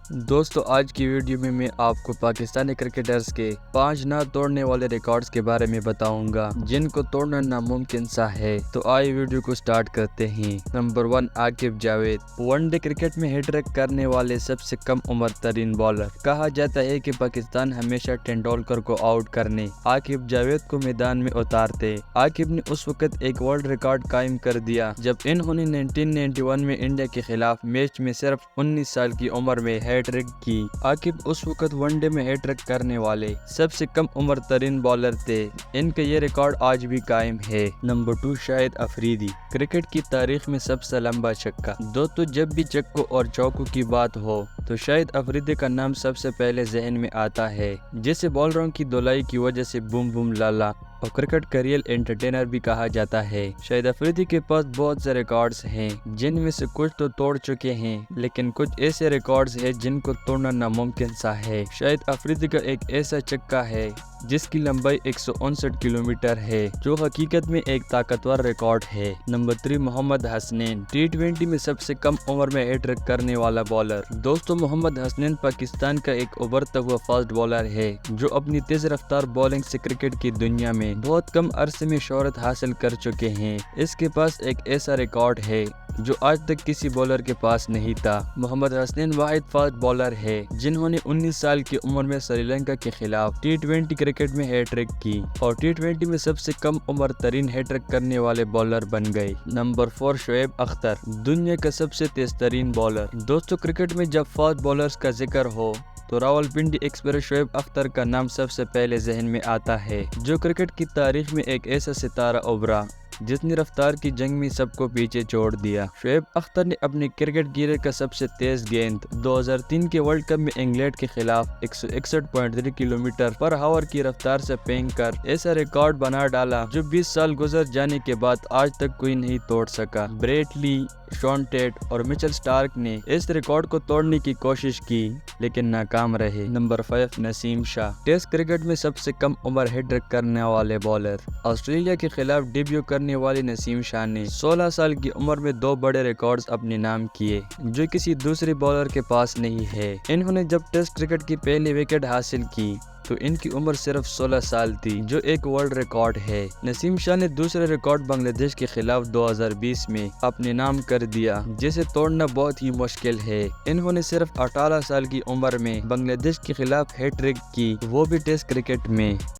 دوستو آج کی ویڈیو میں آپ کو پاکستانی کرکٹرز کے 5 نہ توڑنے والے ریکارڈز کے بارے میں بتاؤں گا جن کو توڑنا ناممکن سا ہے۔ تو آئیے ویڈیو کو سٹارٹ کرتے ہیں۔ Number 1 Aqib Javed, one day cricket میں ہیٹ ٹرک کرنے والے سب سے کم عمر ترین بالر۔ کہا جاتا ہے کہ پاکستان ہمیشہ ٹنڈولکر کو آؤٹ کرنے عاقب جاوید کو میدان میں اتارتے۔ عاقب نے اس وقت ایک ورلڈ ریکارڈ قائم کر دیا جب انہوں نے 1991 میں انڈیا کے خلاف میچ میں صرف 19 سال کی عمر میں ہیٹ ٹرک کی۔ عاقب اس وقت ون ڈے میں ہیٹ ٹرک کرنے والے سب سے کم عمر ترین بالر تھے۔ ان کا یہ ریکارڈ آج بھی قائم ہے۔ نمبر 2 شاہد افریدی، کرکٹ کی تاریخ میں سب سے لمبا چھکا۔ دوستو جب بھی چکوں اور چوکوں کی بات ہو تو شاہد افریدی کا نام سب سے پہلے ذہن میں آتا ہے، جسے بالروں کی دھلائی کی وجہ سے بوم بوم لالا اور کرکٹ کا ریئل انٹرٹینر بھی کہا جاتا ہے۔ شاہد افریدی کے پاس بہت سے ریکارڈز ہیں جن میں سے کچھ تو توڑ چکے ہیں، لیکن کچھ ایسے ریکارڈز ہیں جن کو توڑنا ناممکن سا ہے۔ شاہد افریدی کا ایک ایسا چکا ہے جس کی لمبائی 159 کلومیٹر ہے، جو حقیقت میں ایک طاقتور ریکارڈ ہے۔ نمبر 3 محمد حسنین، T20 میں سب سے کم عمر میں ہیٹ ٹرک کرنے والا بالر۔ دوستو محمد حسنین پاکستان کا ایک ابھرتا ہوا فاسٹ بالر ہے جو اپنی تیز رفتار بالنگ سے کرکٹ کی دنیا میں بہت کم عرصے میں شہرت حاصل کر چکے ہیں۔ اس کے پاس ایک ایسا ریکارڈ ہے جو آج تک کسی بالر کے پاس نہیں تھا۔ محمد حسنین واحد فاسٹ بالر ہے جنہوں نے 19 سال کی عمر میں سری لنکا کے خلاف T20 کرکٹ میں ہیٹ ٹرک کی اور T20 میں سب سے کم عمر ترین ہیٹ ٹرک کرنے والے بالر بن گئے۔ نمبر 4 شعیب اختر، دنیا کا سب سے تیز ترین بالر۔ دوستو کرکٹ میں جب فاسٹ بالرز کا ذکر ہو تو راولپنڈی ایکسپریس شعیب اختر کا نام سب سے پہلے ذہن میں آتا ہے، جو کرکٹ کی تاریخ میں ایک ایسا ستارہ ابھرا جس نے رفتار کی جنگ میں سب کو پیچھے چھوڑ دیا۔ شعیب اختر نے اپنی کرکٹ کیریئر کا سب سے تیز گیند 2003 کے ورلڈ کپ میں انگلینڈ کے خلاف 161.3 کلومیٹر پر ہاور کی رفتار سے پھینک کر ایسا ریکارڈ بنا ڈالا جو 20 سال گزر جانے کے بعد آج تک کوئی نہیں توڑ سکا۔ بریٹ لی، شون ٹیٹ اور مچل سٹارک نے اس ریکارڈ کو توڑنے کی کوشش کی لیکن ناکام رہے۔ نمبر 5 نسیم شاہ، ٹیسٹ کرکٹ میں سب سے کم عمر ہیٹ ٹرک کرنے والے بالر۔ آسٹریلیا کے خلاف ڈیبیو کرنے والے نسیم شاہ نے 16 سال کی عمر میں 2 بڑے ریکارڈز اپنے نام کیے جو کسی دوسرے بالر کے پاس نہیں ہے۔ انہوں نے جب ٹیسٹ کرکٹ کی پہلی وکٹ حاصل کی تو ان کی عمر صرف 16 سال تھی، جو ایک ورلڈ ریکارڈ ہے۔ نسیم شاہ نے دوسرے ریکارڈ بنگلہ دیش کے خلاف 2020 میں اپنے نام کر دیا، جسے توڑنا بہت ہی مشکل ہے۔ انہوں نے صرف 18 سال کی عمر میں بنگلہ دیش کے خلاف ہیٹ ٹرک کی، وہ بھی ٹیسٹ کرکٹ میں۔